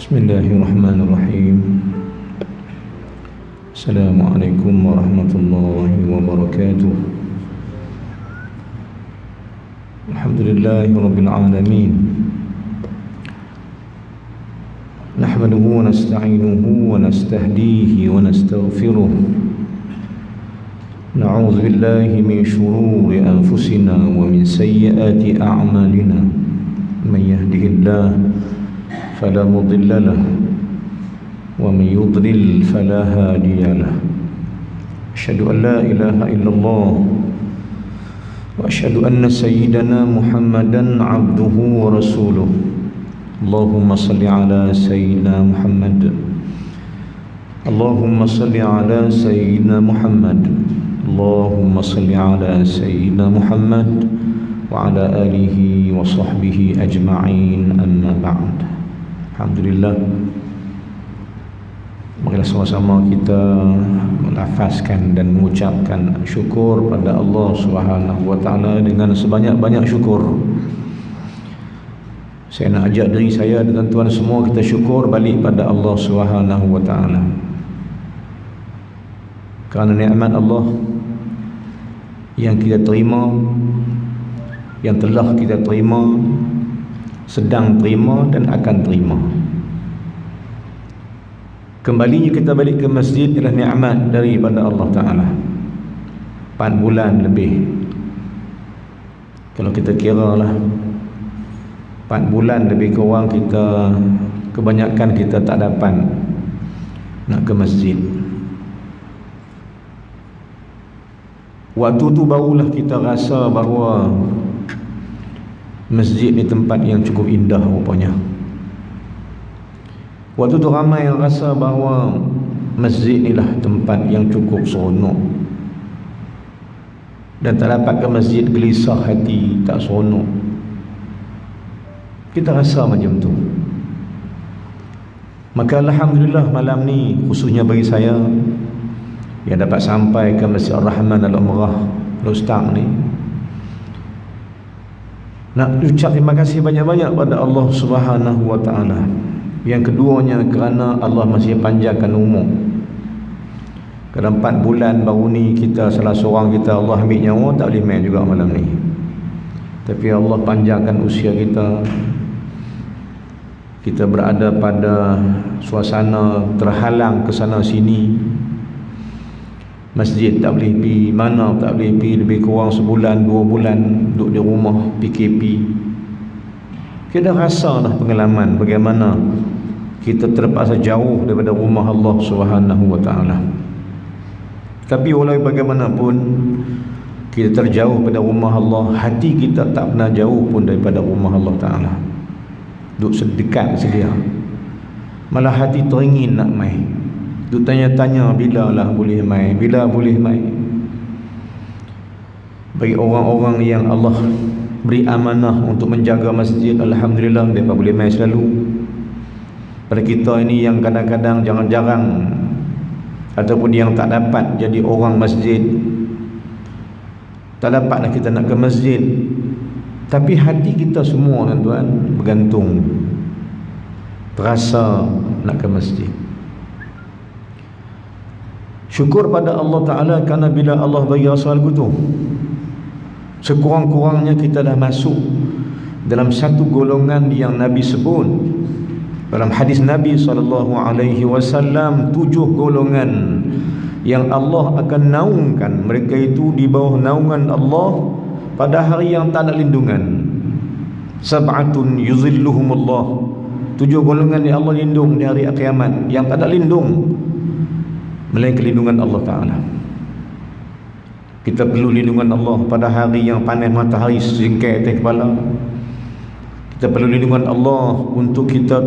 Bismillahirrahmanirrahim. Assalamualaikum warahmatullahi wabarakatuh. Alhamdulillahi rabbil alamin. Nahmaduhu wa nasta'inuhu wa nastahdihi wa nastaghfiruh. Na'udzu billahi min shururi anfusina wa min sayyiati a'malina. Man yahdihillahu فلا مضل له ومن يضلل فلا هادي له أشهد أن لا إله إلا الله وأشهد أن سيدنا محمدا عبده ورسوله اللهم صل على سيدنا محمد اللهم صل على سيدنا محمد اللهم صل على سيدنا محمد وعلى آله وصحبه أجمعين أما بعد. Alhamdulillah, marilah sama-sama kita melafazkan dan mengucapkan syukur pada Allah Subhanahu wa taala dengan sebanyak-banyak syukur. Saya nak ajak diri saya dan tuan semua kita syukur balik pada Allah Subhanahu wa taala. Kerana nikmat Allah yang kita terima, yang telah kita terima, sedang terima dan akan terima. Kembalinya kita balik ke masjid adalah nikmat daripada Allah Ta'ala. 4 bulan lebih, kalau kita kira lah 4 bulan lebih kurang, kita kebanyakan kita tak dapat nak ke masjid. Waktu tu barulah kita rasa bahawa masjid ni tempat yang cukup indah rupanya. Waktu tu ramai yang rasa bahawa masjid ni lah tempat yang cukup seronok, dan tak dapat ke masjid gelisah hati, tak seronok. Kita rasa macam tu. Maka alhamdulillah malam ni khususnya bagi saya yang dapat sampai ke Masjid Ar-Rahman Al-Umrah Al-Ustaz ni, nak ucap terima kasih banyak-banyak pada Allah Subhanahu wa taala. Yang keduanya kerana Allah masih panjangkan umur. Kerana 4 bulan baru ni kita salah seorang kita Allah ambil nyawa, tak boleh main juga malam ni. Tapi Allah panjangkan usia kita. Kita berada pada suasana terhalang ke sana sini. Masjid tak boleh pergi, mana tak boleh pergi, lebih kurang sebulan, 2 bulan duduk di rumah, PKP. Kita rasa dah pengalaman bagaimana kita terpaksa jauh daripada rumah Allah Subhanahu wa taala. Tapi walau bagaimanapun kita terjauh pada rumah Allah, hati kita tak pernah jauh pun daripada rumah Allah Ta'ala. Duduk sedekat sedia, malah hati teringin nak mai. Duk tanya-tanya bila lah boleh mai, bila boleh mai. Bagi orang-orang yang Allah beri amanah untuk menjaga masjid, alhamdulillah mereka boleh mai selalu. Pada kita ini yang kadang-kadang jarang-jarang ataupun yang tak dapat jadi orang masjid, tak dapatlah kita nak ke masjid, tapi hati kita semua tuan-tuan bergantung, terasa nak ke masjid. Syukur pada Allah Ta'ala kerana bila Allah bagi rasa lagu tu, sekurang-kurangnya kita dah masuk dalam satu golongan yang Nabi sebut dalam hadis Nabi SAW, 7 golongan yang Allah akan naungkan mereka itu di bawah naungan Allah pada hari yang tak ada lindungan. Sab'atun yuzilluhumullah, 7 golongan yang Allah lindung di hari kiamat, yang tak ada lindung melainkan lindungan Allah Ta'ala. Kita perlu lindungan Allah pada hari yang panas matahari sejengkal atas kepala. Kita perlu lindungan Allah untuk kita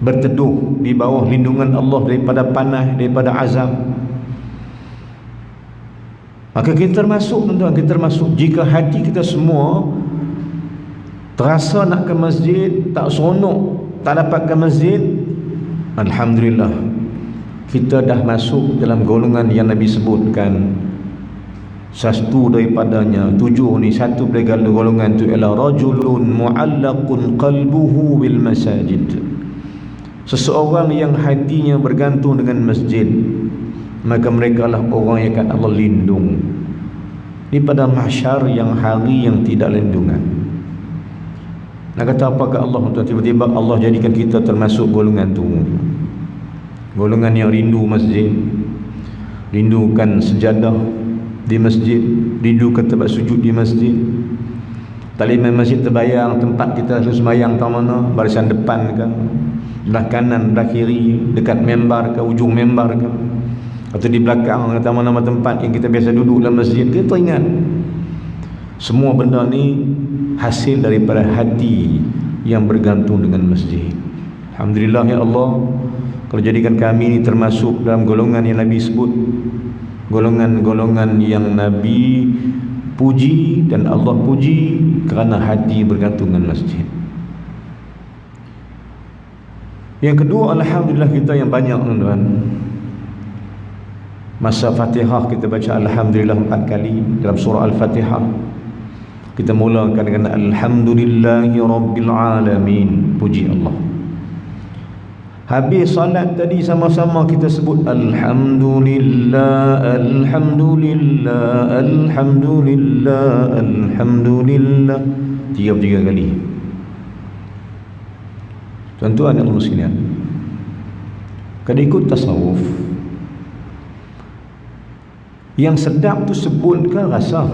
berteduh di bawah lindungan Allah daripada panas, daripada azab. Maka kita termasuk tuan-tuan, kita termasuk jika hati kita semua terasa nak ke masjid, tak seronok, tak dapat ke masjid, alhamdulillah kita dah masuk dalam golongan yang Nabi sebutkan. Satu daripadanya 7 ni, satu dari golongan tu ialah rajulun mu'allaqun qalbuhu bil masajid, Seseorang yang hatinya bergantung dengan masjid, maka mereka lah orang yang akan Allah lindung di pada mahsyar, yang hari yang tidak lindungan. Nak kata apakah Allah tu? Tiba-tiba Allah jadikan kita termasuk golongan tu, golongan yang rindu masjid, rindukan sejadah di masjid, rindukan tempat sujud di masjid. Taliman masjid terbayang tempat kita harus sembahyang tahu mana, barisan depan ke, belah kanan, belah kiri, dekat membar ke, ujung membar ke, atau di belakang atau mana-mana tempat yang kita biasa duduk dalam masjid. Kita ingat semua benda ni hasil daripada hati yang bergantung dengan masjid. Alhamdulillah ya Allah, kalau jadikan kami ni termasuk dalam golongan yang Nabi sebut, golongan-golongan yang Nabi puji dan Allah puji kerana hati bergantung dengan masjid. Yang kedua, alhamdulillah kita yang banyak tuan-tuan, masa Fatihah kita baca alhamdulillah 4 kali dalam surah Al-Fatihah. Kita mulakan dengan alhamdulillahi rabbil alamin, puji Allah. Habis salat tadi sama-sama kita sebut alhamdulillah, alhamdulillah, alhamdulillah, alhamdulillah 33 kali. Tuan-tuan yang Allah sekalian, kalau ikut tasawuf, yang sedap tu sebut ke rasa?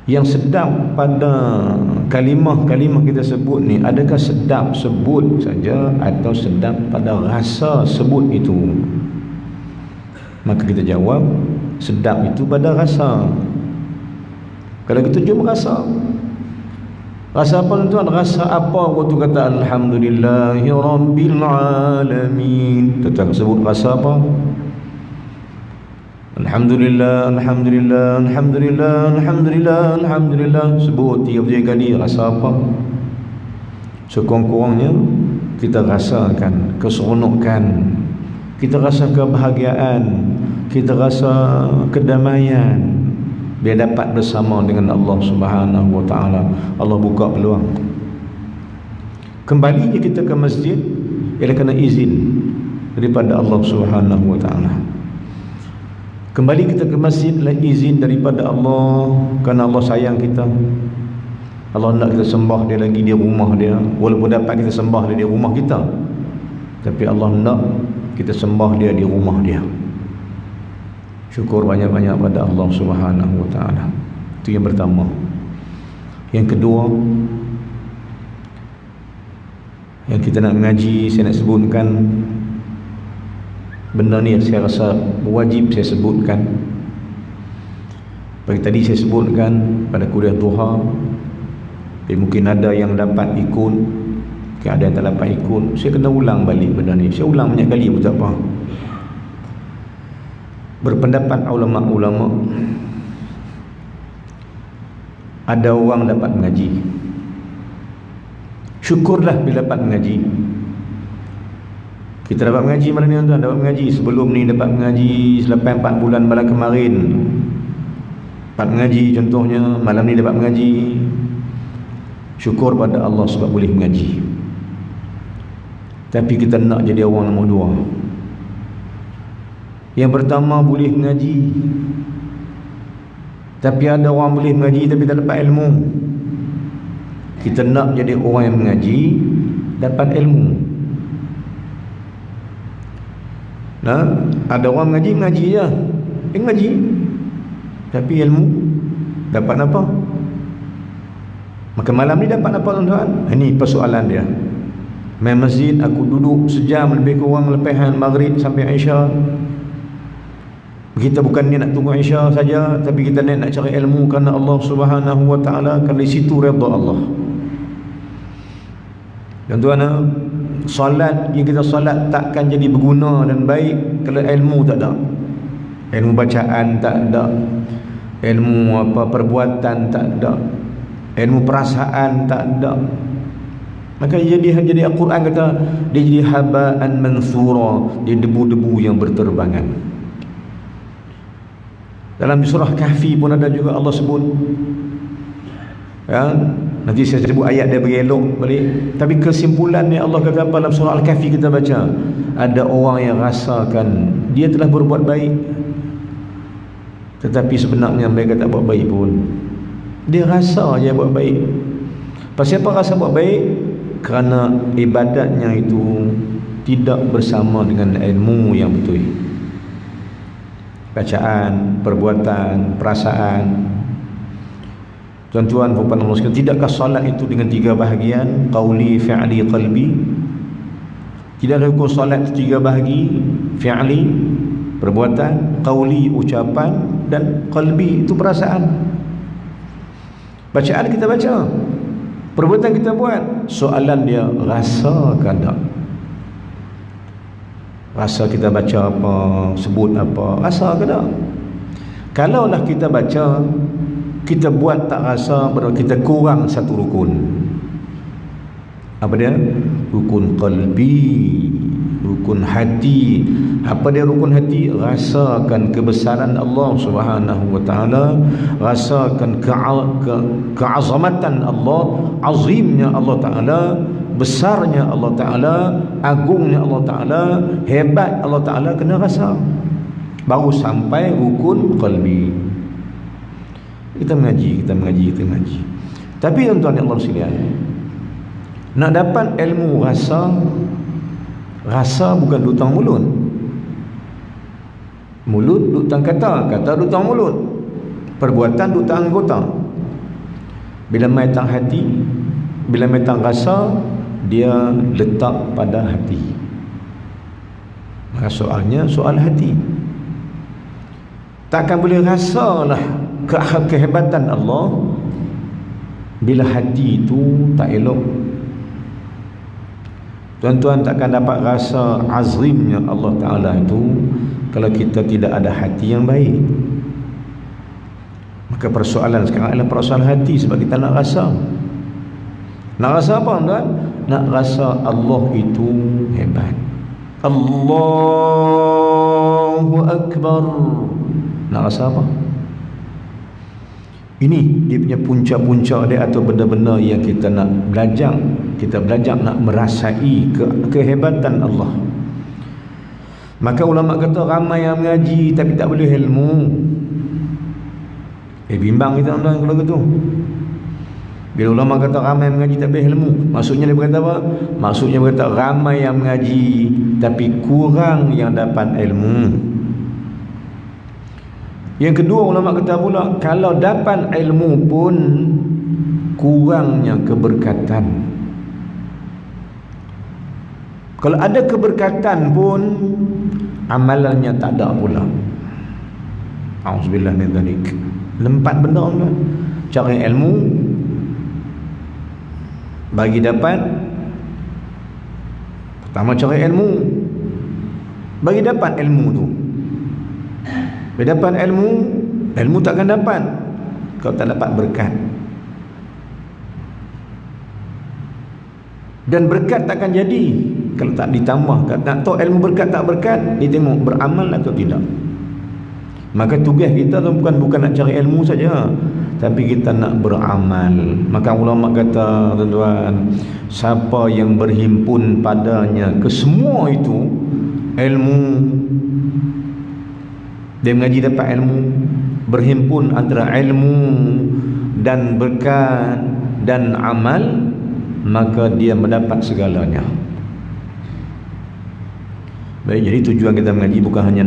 Yang sedap pada kalimah-kalimah kita sebut ni, adakah sedap sebut saja atau sedap pada rasa sebut itu? Maka kita jawab, sedap itu pada rasa. Kalau kita jumpa rasa, rasa apa tuan-tuan? Rasa apa waktu kata alhamdulillahi rabbil alamin? Tuan-tuan sebut rasa apa? Alhamdulillah, alhamdulillah, alhamdulillah, alhamdulillah, alhamdulillah. Sebut 33 kali. Rasa apa? Sekurang-kurangnya kita rasakan keseronokan, kita rasa kebahagiaan, kita rasa kedamaian, biar dapat bersama dengan Allah Subhanahu wa taala. Allah buka peluang. Kembalinya kita ke masjid ialah kena izin daripada Allah Subhanahu wa taala. Kembali kita ke masjid adalah izin daripada Allah, kerana Allah sayang kita. Allah nak kita sembah dia lagi di rumah dia, walaupun dapat kita sembah dia di rumah kita, tapi Allah nak kita sembah dia di rumah dia. Syukur banyak-banyak pada Allah Subhanahu wa taala. Itu yang pertama. Yang kedua, yang kita nak mengaji, saya nak sebutkan benda ni, saya rasa wajib saya sebutkan. Pagi tadi saya sebutkan pada kuliah duha, tapi mungkin ada yang dapat ikut, mungkin ada yang tak dapat ikut. Saya kena ulang balik benda ni. Saya ulang banyak kali pun tak apa. Berpendapat ulama-ulama, ada orang dapat mengaji, syukurlah bila dapat mengaji. Kita dapat mengaji malam ni tuan, dapat mengaji. Sebelum ni dapat mengaji selepas 4 bulan malam kemarin dapat mengaji contohnya, malam ni dapat mengaji. Syukur pada Allah sebab boleh mengaji. Tapi kita nak jadi orang nombor 2. Yang pertama boleh mengaji, tapi ada orang boleh mengaji tapi tak dapat ilmu. Kita nak jadi orang yang mengaji, dapat ilmu. Nah, ada orang mengaji je, dia mengaji tapi ilmu dapat apa? Maka malam ni dapat apa tuan-tuan? Ini persoalan dia. Main masjid, aku duduk sejam lebih kurang lepas maghrib sampai Isya. Kita bukan ni nak tunggu Isya saja, tapi kita nak cari ilmu kerana Allah Subhanahu wa taala, kerana di situ redha Allah. Tuan-tuan, solat yang kita solat takkan jadi berguna dan baik kalau ilmu tak ada. Ilmu bacaan tak ada, ilmu perbuatan tak ada, ilmu perasaan tak ada. Maka jadi Al-Quran kata dia jadi haba'an mansura, dia debu-debu yang berterbangan. Dalam surah Kahfi pun ada juga Allah sebut, ya, Nanti saya sebut ayat dia berelok balik. Tapi kesimpulannya Allah kata apa dalam surah Al-Kahfi kita baca, ada orang yang rasakan dia telah berbuat baik, tetapi sebenarnya mereka tak buat baik pun. Dia rasa je buat baik. Pasal apa rasa buat baik? Kerana ibadatnya itu tidak bersama dengan ilmu yang betul. Bacaan, perbuatan, perasaan. Tuan-tuan, puan-puan Allah sekalian, tidakkah solat itu dengan 3 bahagian? Qauli, fi'li, qalbi. Tidak ada hukum solat 3 bahagi, fi'li, perbuatan, qauli, ucapan, dan qalbi, itu perasaan. Bacaan kita baca, perbuatan kita buat. Soalan dia, rasa ke tak? Rasa kita baca apa, sebut apa, rasa ke tak? Kalaulah kita baca, kita buat tak rasa, berarti kita kurang satu rukun. Apa dia? Rukun qalbi, rukun hati. Apa dia rukun hati? Rasakan kebesaran Allah Subhanahu wa taala, rasakan keazamatan Allah, azimnya Allah taala, besarnya Allah taala, agungnya Allah taala, hebat Allah taala, kena rasa. Baru sampai rukun qalbi. Kita mengaji. Tapi tuan-tuan Allah sekalian, nak dapat ilmu rasa bukan dutang mulut. Mulut dutang kata dutang mulut. Perbuatan dutang anggota. Bila mai tang hati, bila mai tang rasa, dia letak pada hati. Maka soalnya soal hati. Takkan boleh rasalah kehebatan Allah bila hati itu tak elok. Tuan-tuan takkan dapat rasa azimnya Allah Ta'ala itu kalau kita tidak ada hati yang baik. Maka persoalan sekarang adalah persoalan hati, sebab kita nak rasa. Nak rasa apa tuan? Nak rasa Allah itu hebat. Allahu Akbar. Nak rasa apa? Ini dia punya punca-punca dia, atau benda-benda yang kita nak belajar. Kita belajar nak merasai kehebatan Allah. Maka ulama kata ramai yang mengaji tapi tak boleh ilmu. Bimbang kita tuan kalau gitu. Bila ulama kata ramai yang mengaji tak boleh ilmu, maksudnya dia berkata apa? Maksudnya berkata ramai yang mengaji tapi kurang yang dapat ilmu. Yang kedua, ulama kata pula, kalau dapat ilmu pun kurangnya keberkatan. Kalau ada keberkatan pun amalannya tak ada pula. Auzubillah min dzalik. Lempat benda kan. Cari ilmu bagi dapat. Pertama cari ilmu bagi dapat ilmu tu. Bila dapat ilmu takkan dapat kalau tak dapat berkat. Dan berkat takkan jadi kalau tak ditambah. Nak tahu ilmu berkat tak berkat, dia tengok beramal atau tidak. Maka tugas kita tu bukan nak cari ilmu saja, tapi kita nak beramal. Maka ulama kata tuan-tuan, siapa yang berhimpun padanya kesemua itu ilmu, dia mengaji dapat ilmu, berhimpun antara ilmu dan berkat dan amal, maka dia mendapat segalanya. Baik, jadi tujuan kita mengaji bukan hanya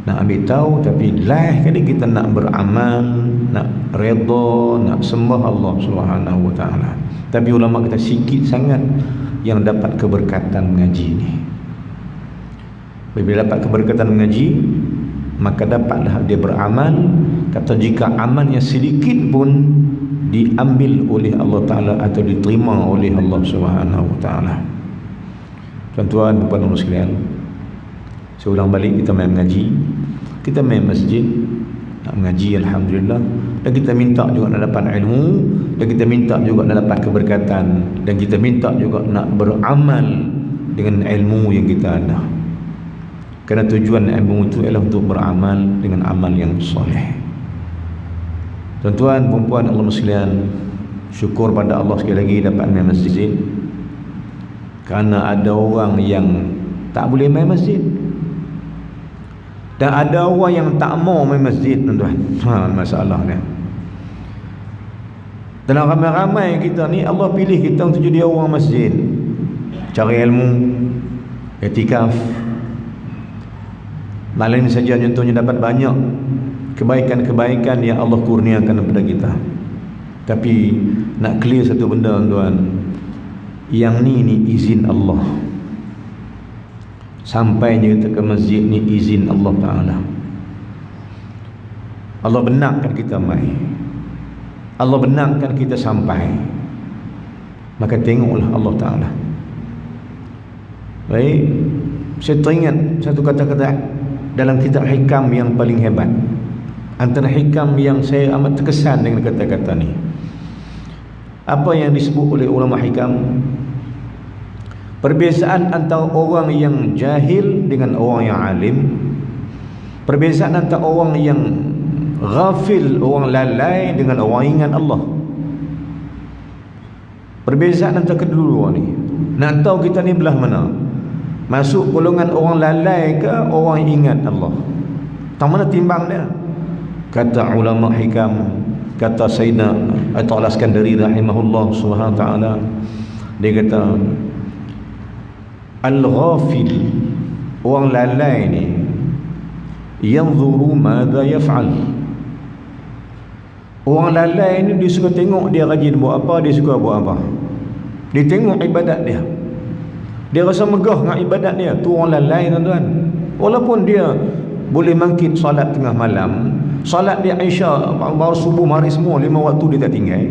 nak ambil tahu, tapi lain kali kita nak beramal, nak redha, nak sembah Allah Subhanahu wa taala. Tapi ulama kata sikit sangat yang dapat keberkatan mengaji ni. Bila dapat keberkatan mengaji, maka dapatlah dia beramal. Kata jika amalnya sedikit pun diambil oleh Allah Ta'ala atau diterima oleh Allah Subhanahu wa ta'ala. Tuan-tuan, puan-puan Allah sekalian, saya ulang balik, kita main mengaji, kita main masjid nak mengaji, alhamdulillah, dan kita minta juga nak dapat ilmu, dan kita minta juga nak dapat keberkatan, dan kita minta juga nak beramal dengan ilmu yang kita ada. Kerana tujuan ilmu itu ialah untuk beramal dengan amal yang soleh. Tuan-tuan, puan-puan Allah sekalian, Syukur pada Allah sekali lagi dapat main masjid. Kerana ada orang yang tak boleh main masjid, dan ada orang yang tak mau main masjid, tuan-tuan. Masalah ni. Dalam ramai-ramai kita ni, Allah pilih kita untuk jadi orang masjid, cari ilmu, iktikaf. Malam ini saja contohnya dapat banyak kebaikan-kebaikan yang Allah kurniakan kepada kita. Tapi nak clear satu benda, tuan, yang ni izin Allah. Sampainya kita ke masjid ni izin Allah Ta'ala. Allah benarkan kita mai, Allah benarkan kita sampai, maka tengoklah Allah Ta'ala. Baik, saya teringat satu kata-kata dalam kitab hikam yang paling hebat. Antara hikam yang saya amat terkesan dengan kata-kata ni. Apa yang disebut oleh ulama hikam? Perbezaan antara orang yang jahil dengan orang yang alim, perbezaan antara orang yang ghafil, orang lalai dengan orang ingat Allah. Perbezaan antara kedua ni. Nak tahu kita ni belah mana? Masuk golongan orang lalai ke orang ingat Allah? Tak mana timbang dia? Kata ulama hikam, kata Sayyidina Ata'ala Skandari rahimahullah subhanahu wa ta'ala, dia kata al-ghafil, orang lalai ni, yanzuru madza yaf'al. Orang lalai ni dia suka tengok dia rajin buat apa, dia suka buat apa. Dia tengok ibadat dia, dia rasa megah dengan ibadat dia. Tu orang lalai, tuan-tuan. Walaupun dia boleh mangkit solat tengah malam, solat dia Isya, baru subuh, mari semua 5 waktu dia tak tinggal,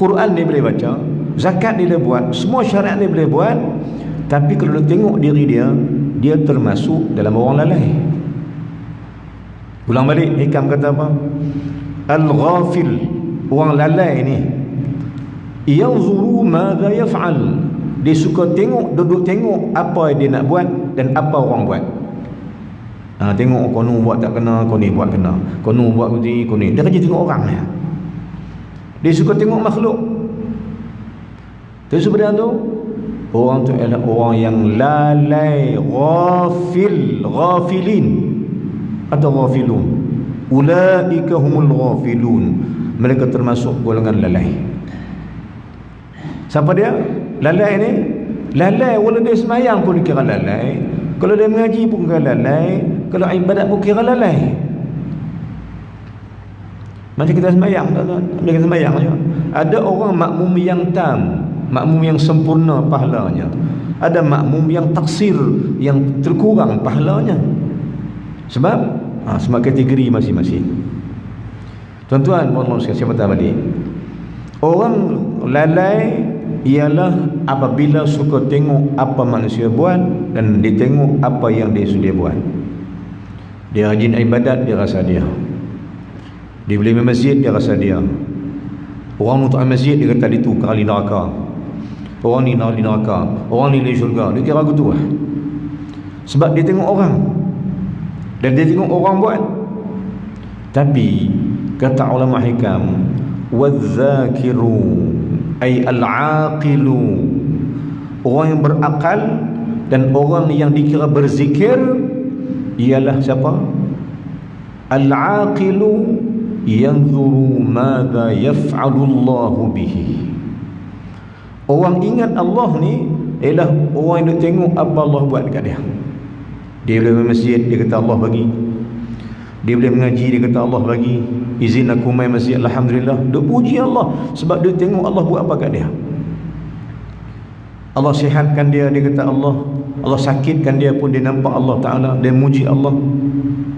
Quran dia boleh baca, zakat dia boleh buat, semua syariat dia boleh buat. Tapi kalau dia tengok diri dia, dia termasuk dalam orang lalai. Ulang balik, hikam kata apa? Al-ghafil, orang lalai ni, yanzuru madza yaf'al. Dia suka tengok, duduk tengok apa dia nak buat dan apa orang buat. Tengok kono buat tak kena, kono ni buat kena, kono buat ni, kono ni. Dia kerja tengok orang ni. Dia suka tengok makhluk. Tapi sebenarnya tu, orang tu adalah orang yang lalai, ghafilin atau ghafilun. Ulaika humul ghafilun. Mereka termasuk golongan lalai. Siapa dia? Lalai ni, lalai walaupun dia semayang pun kira lalai, kalau dia mengaji pun kira lalai, kalau ibadat pun kira lalai. Macam kita semayang, kita semayang je. Ada orang makmum yang tam, makmum yang sempurna pahalanya. Ada makmum yang taksir, yang terkurang pahalanya. Sebab sebab kategori masing-masing. Tuan-tuan, Allah siapa tahu balik. Orang lalai ialah apabila suka tengok apa manusia buat dan dia tengok apa yang dia sudah buat. Dia rajin ibadat, dia rasa dia. Dia boleh pergi masjid, dia rasa dia. Orang untuk masjid, dia kata dia tu kali neraka. Orang ni nak di neraka, orang ni di syurga. Dia kira gitu lah. Sebab dia tengok orang, dan dia tengok orang buat. Tapi kata ulama hikam, wadzakiru ay al-aqilu, orang yang berakal dan orang yang dikira berzikir ialah siapa? Al-aqilu yanzuru madza yaf'alu Allahu bihi. Orang ingat Allah ni ialah orang yang tengok apa Allah buat dekat dia. Dia boleh pergi masjid, dia kata Allah bagi. Dia boleh mengaji, dia kata Allah bagi. Izin aku main masjid, alhamdulillah. Dia puji Allah sebab dia tengok Allah buat apa kat dia. Allah sihatkan dia, dia kata Allah. Allah sakitkan dia pun dia nampak Allah Ta'ala, dia muji Allah.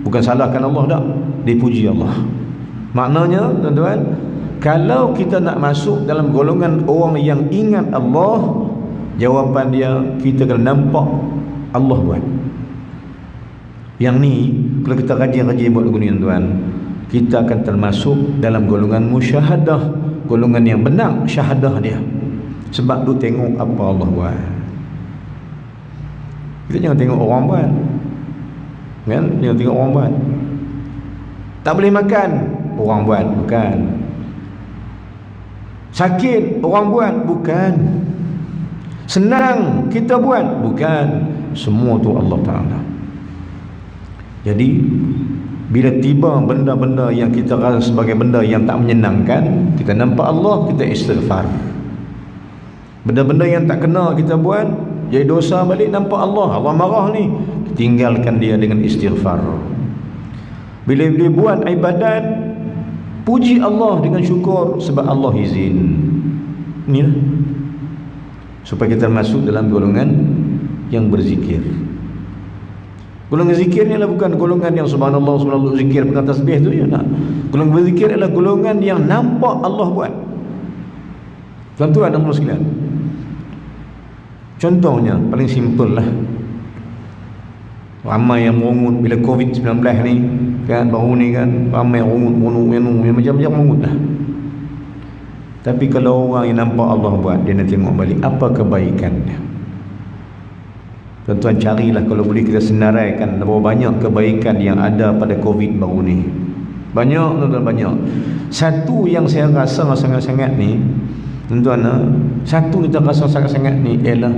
Bukan salahkan Allah dah, dia puji Allah. Maknanya, tuan-tuan, kalau kita nak masuk dalam golongan orang yang ingat Allah, jawapan dia, kita kena nampak Allah buat. Yang ni, kalau kita rajin-rajin buat lagu ni, tuan-tuan, kita akan termasuk dalam golongan musyahadah, golongan yang benar syahadah dia. Sebab tu tengok apa Allah buat. Kita jangan tengok orang buat, kan? Jangan tengok orang buat. Tak boleh makan, orang buat, bukan. Sakit orang buat? Bukan. Senang kita buat? Bukan. Semua tu Allah Ta'ala. Jadi bila tiba benda-benda yang kita rasa sebagai benda yang tak menyenangkan, kita nampak Allah, kita istighfar. Benda-benda yang tak kena kita buat, jadi dosa balik, nampak Allah, Allah marah ni, tinggalkan dia dengan istighfar. Bila dia buat ibadat, puji Allah dengan syukur sebab Allah izin. Inilah supaya kita masuk dalam golongan yang berzikir. Golongan zikir ni adalah bukan golongan yang subhanallah, subhanallah zikir pegang tasbih tu ya, nak. Golongan berzikir adalah golongan yang nampak Allah buat. Tuan-tuan dan puan sekalian, contohnya paling simple lah, ramai yang merungut bila COVID-19 ni kan, baru ni kan, ramai rungut yang macam-macam rungut lah. Tapi kalau orang yang nampak Allah buat, dia nak tengok balik apa kebaikan dia. Tuan-tuan carilah, kalau boleh kita senaraikan berapa banyak kebaikan yang ada pada COVID baru ni. Banyak tuan-tuan, banyak. Satu yang saya rasa sangat-sangat ni tuan-tuan, satu kita rasa sangat-sangat ni ialah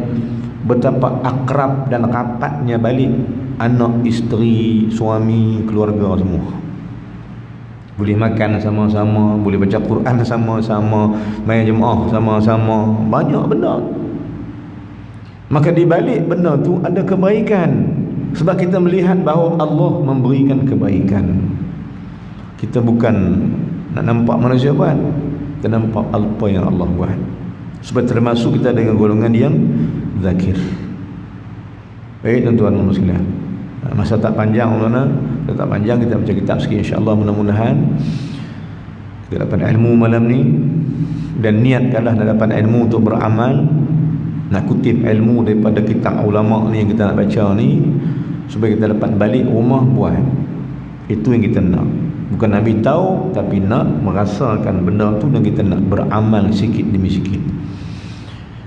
betapa akrab dan rapatnya balik anak, isteri, suami, keluarga semua. Boleh makan sama-sama, boleh baca Quran sama-sama, main jemaah sama-sama, banyak benda. Maka di balik benda tu ada kebaikan, sebab kita melihat bahawa Allah memberikan kebaikan. Kita bukan nak nampak manusia buat, kita nampak apa yang Allah buat, supaya termasuk kita dengan golongan yang zakir. Baik tuan-tuan dan sekalian, masa tak panjang tak panjang, kita baca kitab sikit insya-Allah. Mudah-mudahan kita dapat ilmu malam ni, dan niatkanlah nak dapat ilmu untuk beramal, nak kutip ilmu daripada kitab ulama ni yang kita nak baca ni, supaya kita dapat balik rumah buat. Itu yang kita nak. Bukan Nabi tahu, tapi nak merasakan benda tu, dan kita nak beramal sikit demi sikit.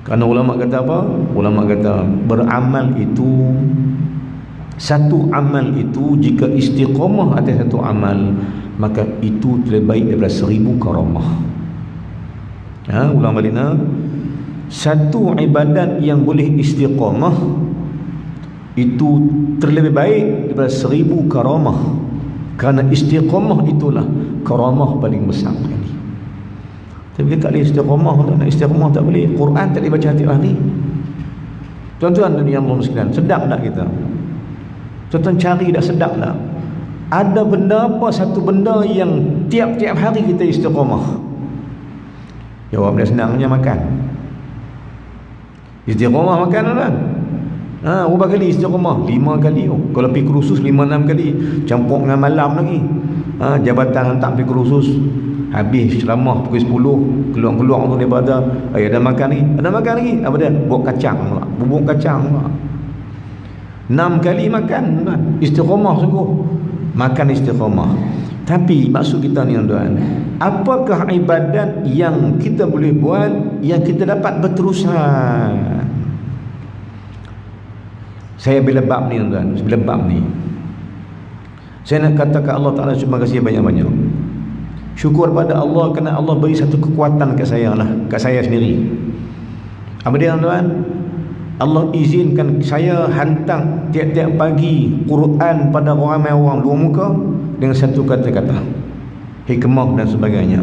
Kerana ulama kata apa? Ulama kata beramal itu, satu amal itu jika istiqamah atas satu amal, maka itu lebih baik daripada 1000 karamah. Ulang balik satu ibadat yang boleh istiqamah itu terlebih baik daripada 1000 karamah. Kerana istiqamah itulah karamah paling besar sekali. Tapi kita tak boleh istiqamah, nak istiqamah tak boleh. Quran tak boleh baca setiap hari. Tuan-tuan dan yang Allah sekalian, sedap tak kita? Tuan-tuan cari dah, sedap tak? Ada benda apa, satu benda yang tiap-tiap hari kita istiqamah? Jawab dia senangnya makan. Istiqamah makan kan? Berapa kali istiqamah? 5 kali. Kalau pergi kursus 5-6 kali, campur dengan malam lagi. Jabatan hantar pergi kursus, habis ceramah pukul 10, keluar-keluar tu daripada ada makan lagi. Ada makan lagi. Apa dia? Bubuk kacang pula. Bubuk kacang pula. 6 kali makan kan? Istiqamah sungguh. Makan istiqamah. Tapi maksud kita ni tuan, apakah ibadat yang kita boleh buat yang kita dapat berterusan? Saya bila bab ni tuan, bila bab ni saya nak katakan Allah Ta'ala terima kasih banyak-banyak. Syukur pada Allah kerana Allah beri satu kekuatan kat saya lah, kat saya sendiri. Apa dia tuan? Allah izinkan saya hantar tiap-tiap pagi Quran pada ramai orang dua muka dengan satu kata-kata, hikmah dan sebagainya.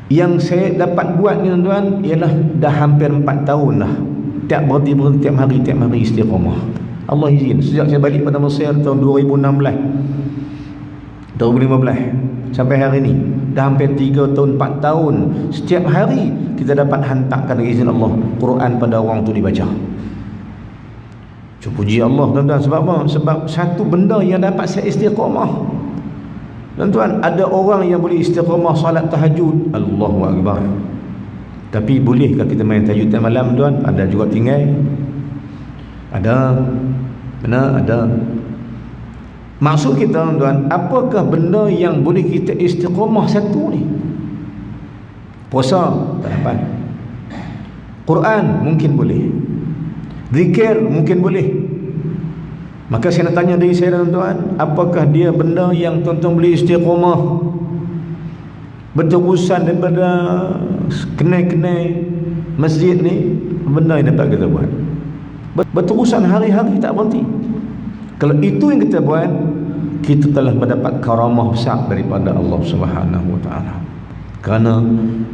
Yang saya dapat buat ni tuan ialah dah hampir 4 tahun dah, tiap berhenti tiap hari istiqamah. Allah izin sejak saya balik pada Mesir tahun 2015 sampai hari ni dah hampir 3 tahun 4 tahun, setiap hari kita dapat hantarkan dengan izin Allah Quran pada orang tu dibaca. Puji Allah tuan-tuan. Sebab apa? Sebab satu benda yang dapat saya istiqamah. Tuan-tuan, ada orang yang boleh istiqamah salat tahajud, Allahu Akbar. Tapi bolehkah kita main tahajud malam tuan? Ada juga tinggal. Ada. Benar ada. Maksud kita tuan, apakah benda yang boleh kita istiqamah satu ni? Puasa tak dapat. Quran mungkin boleh. Zikir mungkin boleh. Maka saya nak tanya dari saya tuan-tuan, apakah dia benda yang tuan-tuan boleh istiqamah? berterusan daripada kenai-kenai masjid ni, benda yang dapat kita buat berterusan hari-hari tak berhenti. Kalau itu yang kita buat, kita telah mendapat karamah besar daripada Allah Subhanahu Wa Taala. Kerana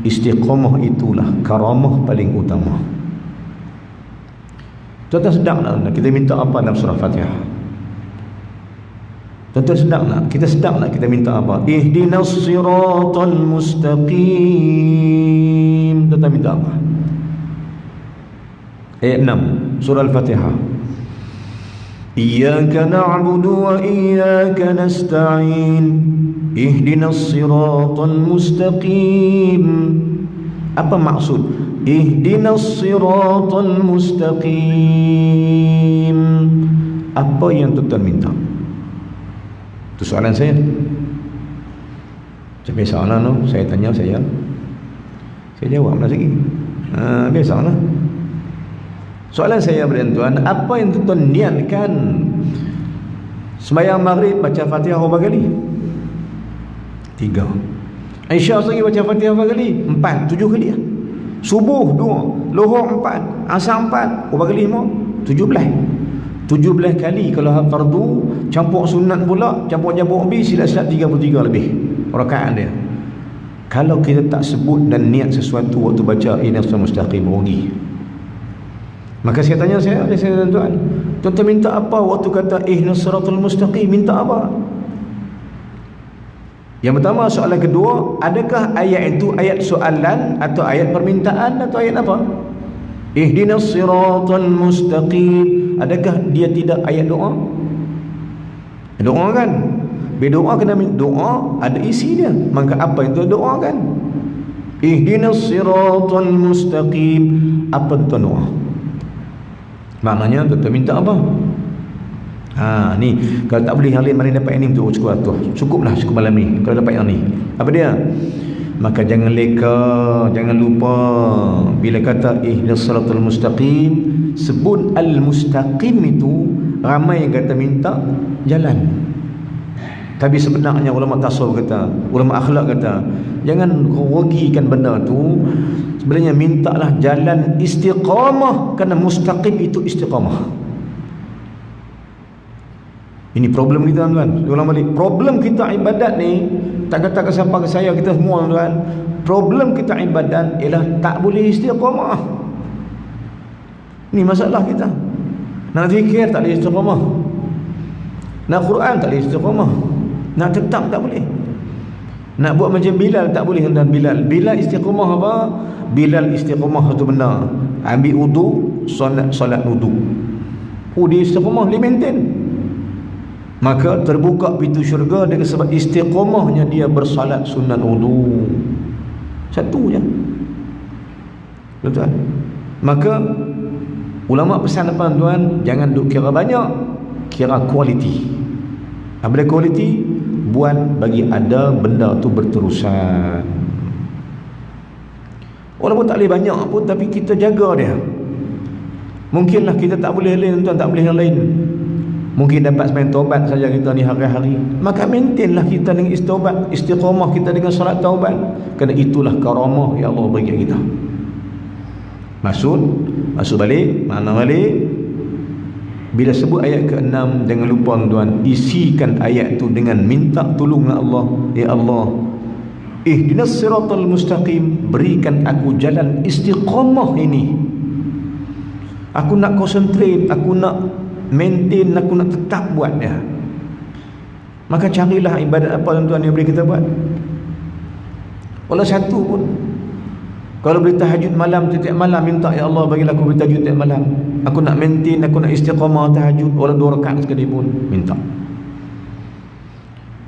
istiqamah itulah karamah paling utama. Tuan-tuan sedang nak kita minta apa dalam surah Fatihah? Tuan-tuan sedang nak kita minta apa? Ihdinas siratal mustaqim. Tuan-tuan minta apa? Ayat 6 surah Al-Fatihah. Iyyaka na'budu wa iyyaka nasta'in. Ihdinas siratal mustaqim. Apa maksud ihdinas siratal mustaqim? Apa yang tuan-tuan minta? Itu soalan saya. Macam biasalah no, saya tanya saya jawab lah lagi. Biasalah. Soalan saya kepada tuan, apa yang tuan niatkan sembahyang maghrib baca Fatihah berapa kali? 3. Isyak lagi baca Fatihah berapa kali? 4, 7 kali lah. Subuh 2, Lohor 4, Asar 4, berapa kali semua? 17 kali. Kalau fardu campur sunat pula, campur-campur habis, silat-silat 33 lebih rakaat dia. Kalau kita tak sebut dan niat sesuatu waktu baca ihdinas siratal mustaqim, rugi. Maka saya tanya tuan-tuan minta apa waktu kata ihdinas siratal mustaqim? Minta apa? Yang pertama, soalan kedua, adakah ayat itu ayat soalan atau ayat permintaan atau ayat apa? Ihdinas siratal mustaqim, adakah dia tidak ayat doa? Doa kan? Berdoa kena doa ada isi dia. Maka apa itu doa kan? Ihdinas siratal mustaqim. Apa itu doa? Maknanya tuan minta apa? Ni kalau tak boleh hari mari dapat ini untuk cukup tu. Cukuplah cukup malam ni. Kalau dapat yang ni, apa dia? Maka jangan leka, jangan lupa bila kata ihdinas siratal mustaqim, sebut al-mustaqim itu ramai yang kata minta jalan. Tapi sebenarnya ulama tasawuf kata, ulama akhlak kata, jangan rugikan benda tu. Sebenarnya mintalah jalan istiqamah, kerana mustaqim itu istiqamah. Ini problem kita tuan-tuan. Ulang balik, problem kita ibadat ni, tak kata ke siapa ke saya, kita semua tuan-tuan, problem kita ibadat ialah tak boleh istiqamah. Ni masalah kita. Nak zikir tak boleh istiqamah, nak Quran tak boleh istiqamah, nak tetap tak boleh, nak buat macam Bilal tak boleh. Dan Bilal istiqamah apa? Bilal istiqamah satu benda, ambil wudu, solat wudu. Dia istiqamah, dia maintain. Maka terbuka pintu syurga dengan sebab istiqamahnya dia bersalat sunat wudu. Satu je. Betul? Maka ulama pesan apa tuan? Jangan duk kira banyak, kira kualiti. Apa dia kualiti? Buat bagi ada benda tu berterusan. Walaupun tak boleh banyak pun, tapi kita jaga dia. Mungkinlah kita tak boleh lain tuan, tak boleh yang lain. Mungkin dapat sembahyang taubat saja kita ni hari-hari. Maka maintainlah kita dengan istiqamah, istiqamah kita dengan salat taubat. Kerana itulah karamah yang Allah bagi kita. Masuk balik, mana balik? Bila sebut ayat ke-6, jangan lupa tuan, isikan ayat tu dengan minta tolong Allah. Ya Allah, ihdinas siratal mustaqim, berikan aku jalan istiqamah ini. Aku nak konsentrate, aku nak maintain, aku nak tetap buat dia. Maka carilah ibadat apa tuan-tuan yang boleh kita buat. Walau satu pun. Kalau boleh tahajud malam, setiap malam minta, ya Allah bagilah aku boleh tahajud setiap malam. Aku nak maintain, aku nak istiqamah tahajud walau 2 rakaat sekali pun, minta.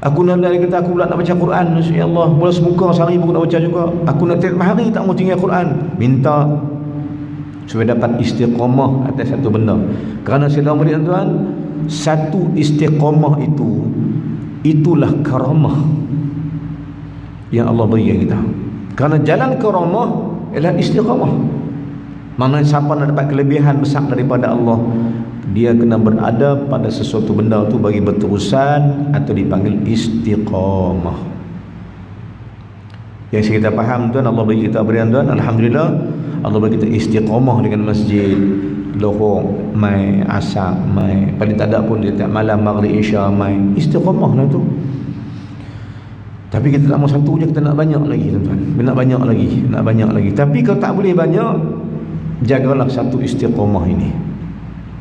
Aku nak kata aku pula nak baca Quran, ya Allah, walau semuka sehari pun nak baca juga. Aku nak tiap hari tak mau tinggal Quran, minta supaya dapat istiqamah atas satu benda. Kerana sedang melihat tuan, satu istiqamah itu, itulah karamah yang Allah beri kita. Kerana jalan karamah ialah istiqamah. Mana siapa nak dapat kelebihan besar daripada Allah, dia kena berada pada sesuatu benda tu bagi berterusan, atau dipanggil istiqamah. Yang kita faham tuan, Allah bagi kita berian tuan, alhamdulillah Allah bagi kita istiqamah dengan masjid. Lohor mai, asar mai, paling tak ada pun dia tak malam, maghrib, isya mai, istiqamah lah tu. Tapi kita tak mau satu je, kita nak banyak lagi tuan-tuan. Nak banyak lagi, nak banyak lagi. Tapi kalau tak boleh banyak, jagalah satu istiqamah ini.